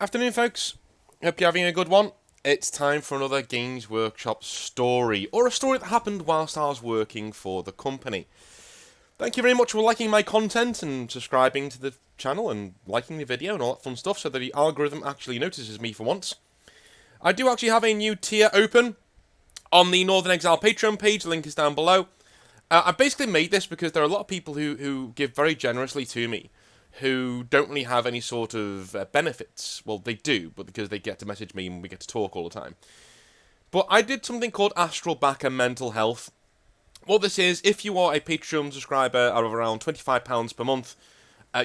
Afternoon, folks. Hope you're having a good one. It's time for another Games Workshop story, or a story that happened whilst I was working for the company. Thank you very much for liking my content and subscribing to the channel and liking the video and all that fun stuff so that the algorithm actually notices me for once. I do actually have a new tier open on the Northern Exile Patreon page. The link is down below. I basically made this because there are a lot of people who give very generously to me who don't really have any sort of benefits. Well, they do, but because they get to message me and we get to talk all the time. But I did something called Astral Backer Mental Health. What this is, if you are a Patreon subscriber of around £25 per month,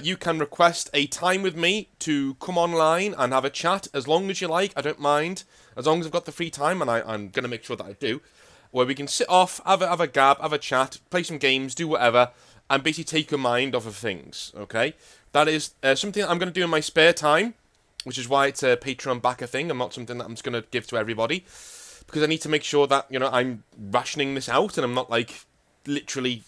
you can request a time with me to come online and have a chat as long as you like. I don't mind, as long as I've got the free time, and I'm going to make sure that I do, where we can sit off, have a gab, have a chat, play some games, do whatever, and basically take your mind off of things, okay? That is something that I'm going to do in my spare time, which is why it's a Patreon backer thing and not something that I'm just going to give to everybody, because I need to make sure that, I'm rationing this out and I'm not, literally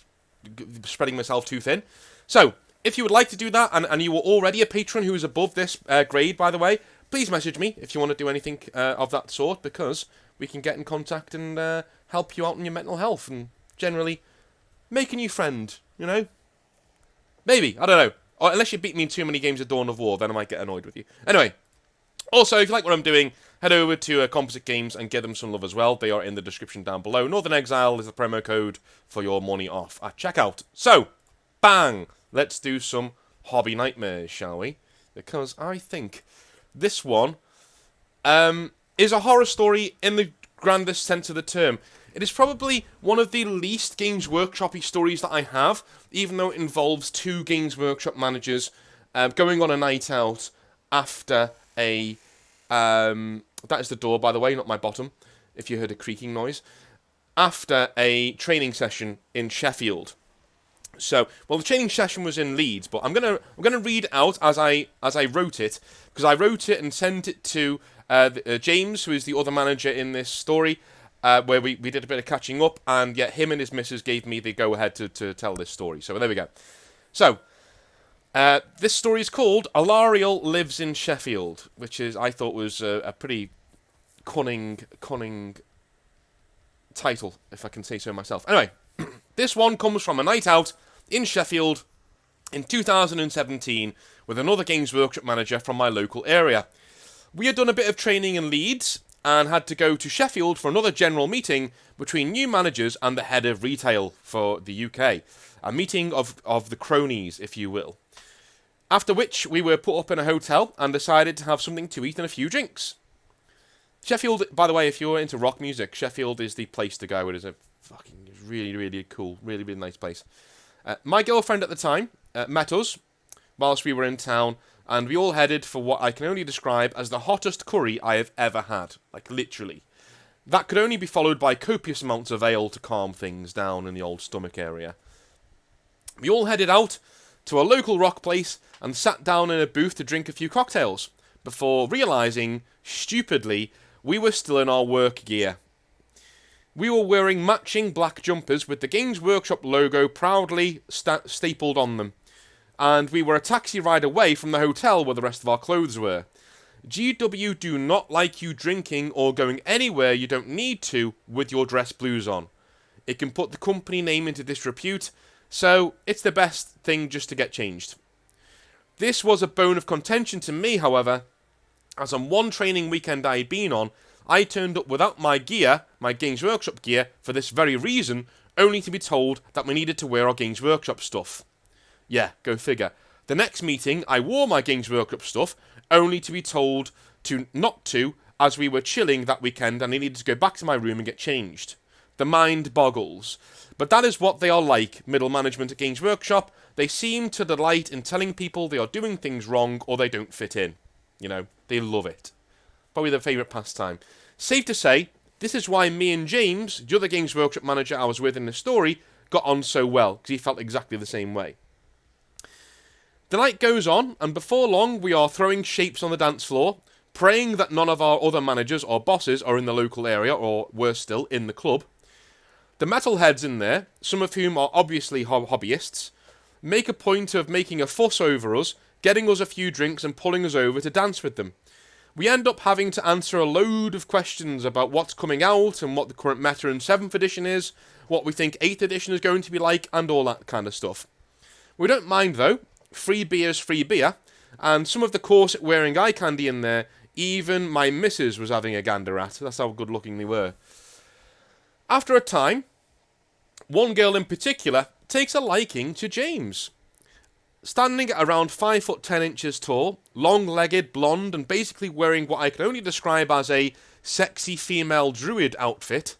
spreading myself too thin. So, if you would like to do that, and you are already a patron who is above this grade, by the way, please message me if you want to do anything of that sort, because we can get in contact and help you out in your mental health and generally make a new friend, Maybe, I don't know. Or unless you beat me in too many games of Dawn of War, then I might get annoyed with you. Anyway, also, if you like what I'm doing, head over to Composite Games and give them some love as well. They are in the description down below. Northern Exile is the promo code for your money off at checkout. So, bang! Let's do some hobby nightmares, shall we? Because I think this one is a horror story in the grandest sense of the term. It is probably one of the least Games Workshop-y stories that I have, even though it involves two Games Workshop managers going on a night out after a... that is the door, by the way, not my bottom, if you heard a creaking noise. After a training session in Sheffield. So, well, the training session was in Leeds, but I'm gonna read out as I wrote it, because I wrote it and sent it to James, who is the other manager in this story, where we did a bit of catching up, and yet him and his missus gave me the go-ahead to tell this story. So there we go. So, this story is called Alarielle Lives in Sheffield, which is, I thought, was a pretty cunning title, if I can say so myself. Anyway, this one comes from a night out in Sheffield in 2017 with another Games Workshop manager from my local area. We had done a bit of training in Leeds and had to go to Sheffield for another general meeting between new managers and the head of retail for the UK. A meeting of the cronies, if you will. After which, we were put up in a hotel and decided to have something to eat and a few drinks. Sheffield, by the way, if you're into rock music, Sheffield is the place to go. It is a fucking really, really cool, really, really nice place. My girlfriend at the time met us whilst we were in town, and we all headed for what I can only describe as the hottest curry I have ever had. Like, literally. That could only be followed by copious amounts of ale to calm things down in the old stomach area. We all headed out to a local rock place and sat down in a booth to drink a few cocktails, before realising, stupidly, we were still in our work gear. We were wearing matching black jumpers with the Games Workshop logo proudly stapled on them, and we were a taxi ride away from the hotel where the rest of our clothes were. GW do not like you drinking or going anywhere you don't need to with your dress blues on. It can put the company name into disrepute, so it's the best thing just to get changed. This was a bone of contention to me, however, as on one training weekend I had been on, I turned up without my gear, my Games Workshop gear, for this very reason, only to be told that we needed to wear our Games Workshop stuff. Yeah, go figure. The next meeting, I wore my Games Workshop stuff, only to be told to not to, as we were chilling that weekend and I needed to go back to my room and get changed. The mind boggles. But that is what they are like, middle management at Games Workshop. They seem to delight in telling people they are doing things wrong or they don't fit in. They love it. Probably their favourite pastime. Safe to say, this is why me and James, the other Games Workshop manager I was with in the story, got on so well, because he felt exactly the same way. The night goes on, and before long we are throwing shapes on the dance floor, praying that none of our other managers or bosses are in the local area, or worse still, in the club. The metalheads in there, some of whom are obviously hobbyists, make a point of making a fuss over us, getting us a few drinks and pulling us over to dance with them. We end up having to answer a load of questions about what's coming out and what the current meta in 7th edition is, what we think 8th edition is going to be like, and all that kind of stuff. We don't mind though, free beer's free beer, and some of the corset wearing eye candy in there, even my missus was having a gander at. That's how good looking they were. After a time, one girl in particular takes a liking to James. Standing at around 5 foot 10 inches tall, long-legged, blonde, and basically wearing what I can only describe as a sexy female druid outfit.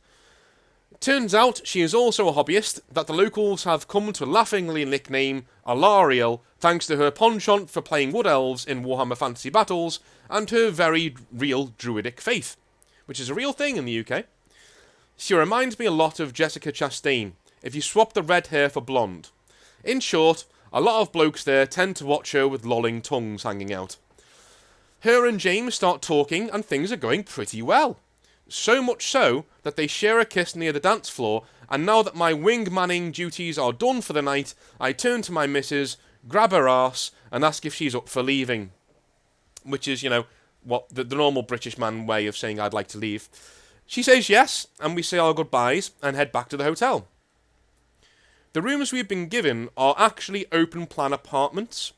Turns out she is also a hobbyist that the locals have come to laughingly nickname Alarielle, thanks to her penchant for playing wood elves in Warhammer Fantasy Battles and her very real druidic faith, which is a real thing in the UK. She reminds me a lot of Jessica Chastain, if you swap the red hair for blonde. In short, a lot of blokes there tend to watch her with lolling tongues hanging out. Her and James start talking and things are going pretty well. So much so that they share a kiss near the dance floor, and now that my wing-manning duties are done for the night, I turn to my missus, grab her arse, and ask if she's up for leaving. Which is, what the normal British man way of saying I'd like to leave. She says yes, and we say our goodbyes and head back to the hotel. The rooms we've been given are actually open-plan apartments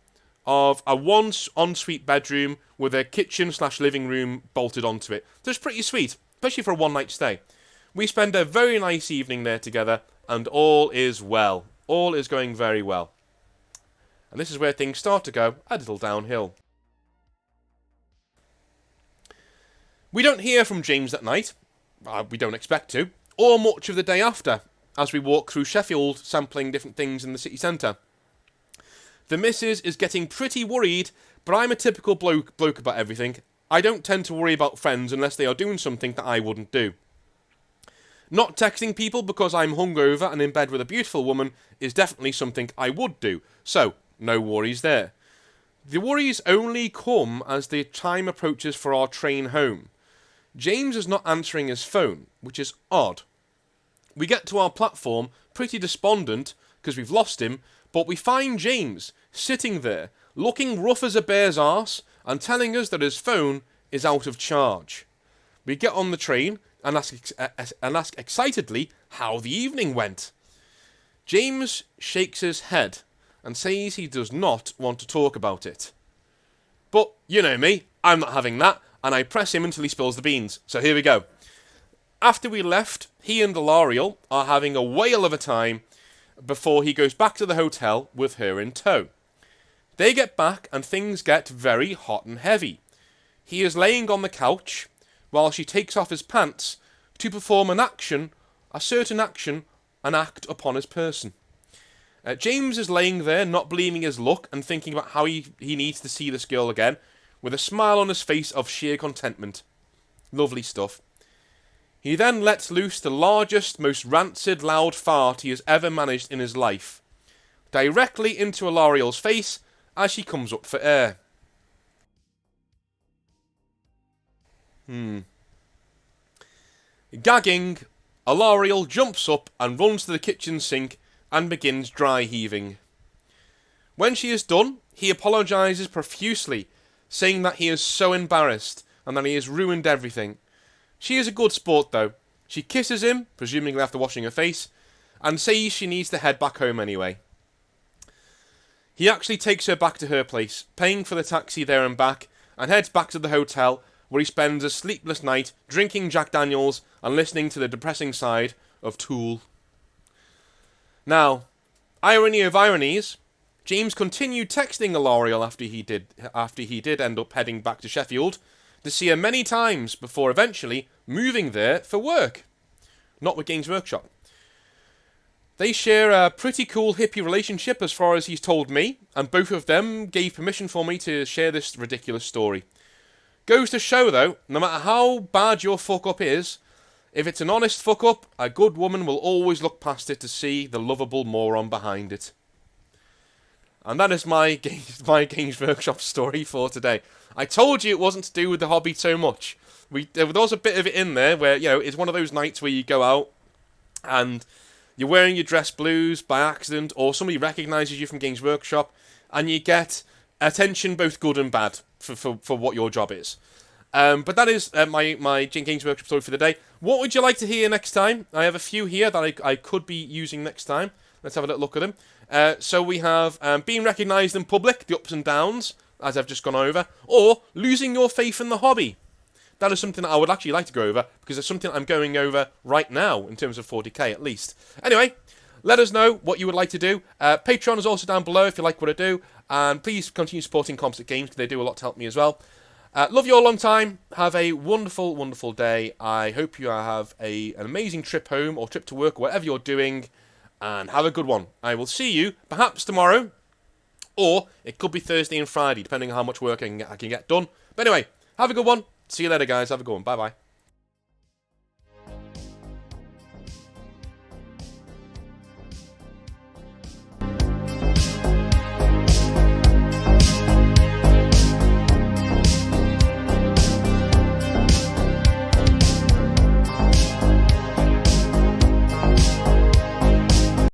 of a one ensuite bedroom with a kitchen/living room bolted onto it. So it's pretty sweet, especially for a one-night stay. We spend a very nice evening there together, and all is well. All is going very well. And this is where things start to go a little downhill. We don't hear from James that night. We don't expect to. Or much of the day after, as we walk through Sheffield, sampling different things in the city centre. The missus is getting pretty worried, but I'm a typical bloke about everything. I don't tend to worry about friends unless they are doing something that I wouldn't do. Not texting people because I'm hungover and in bed with a beautiful woman is definitely something I would do, so no worries there. The worries only come as the time approaches for our train home. James is not answering his phone, which is odd. We get to our platform pretty despondent because we've lost him, but we find James sitting there, looking rough as a bear's arse, and telling us that his phone is out of charge. We get on the train and ask excitedly how the evening went. James shakes his head and says he does not want to talk about it. But, you know me, I'm not having that, and I press him until he spills the beans. So here we go. After we left, he and Alarielle are having a whale of a time before he goes back to the hotel with her in tow. They get back and things get very hot and heavy. He is laying on the couch while she takes off his pants to perform an act upon his person. James is laying there, not believing his luck and thinking about how he needs to see this girl again, with a smile on his face of sheer contentment. Lovely stuff. He then lets loose the largest, most rancid, loud fart he has ever managed in his life, directly into Alarielle's face as she comes up for air. Gagging, Alarielle jumps up and runs to the kitchen sink and begins dry heaving. When she is done, he apologises profusely, saying that he is so embarrassed and that he has ruined everything. She is a good sport though. She kisses him, presumably after washing her face, and says she needs to head back home anyway. He actually takes her back to her place, paying for the taxi there and back, and heads back to the hotel where he spends a sleepless night drinking Jack Daniels and listening to the depressing side of Tool. Now, irony of ironies, James continued texting Alarielle after he did end up heading back to Sheffield to see her many times before eventually moving there for work. Not with Games Workshop. They share a pretty cool hippie relationship as far as he's told me, and both of them gave permission for me to share this ridiculous story. Goes to show though, no matter how bad your fuck up is, if it's an honest fuck up, a good woman will always look past it to see the lovable moron behind it. And that is my Games Workshop story for today. I told you it wasn't to do with the hobby so much. There was a bit of it in there where, it's one of those nights where you go out and you're wearing your dress blues by accident, or somebody recognises you from Games Workshop, and you get attention, both good and bad, for what your job is. But that is my Games Workshop story for the day. What would you like to hear next time? I have a few here that I could be using next time. Let's have a little look at them. So we have being recognised in public, the ups and downs, as I've just gone over, or losing your faith in the hobby. That is something that I would actually like to go over, because it's something I'm going over right now, in terms of 40k at least. Anyway, let us know what you would like to do. Patreon is also down below if you like what I do, and please continue supporting Composite Games, because they do a lot to help me as well. Love you all a long time. Have a wonderful, wonderful day. I hope you have an amazing trip home, or trip to work, or whatever you're doing, and have a good one. I will see you, perhaps tomorrow, or it could be Thursday and Friday, depending on how much work I can get done. But anyway, have a good one. See you later, guys. Have a good one. Bye-bye.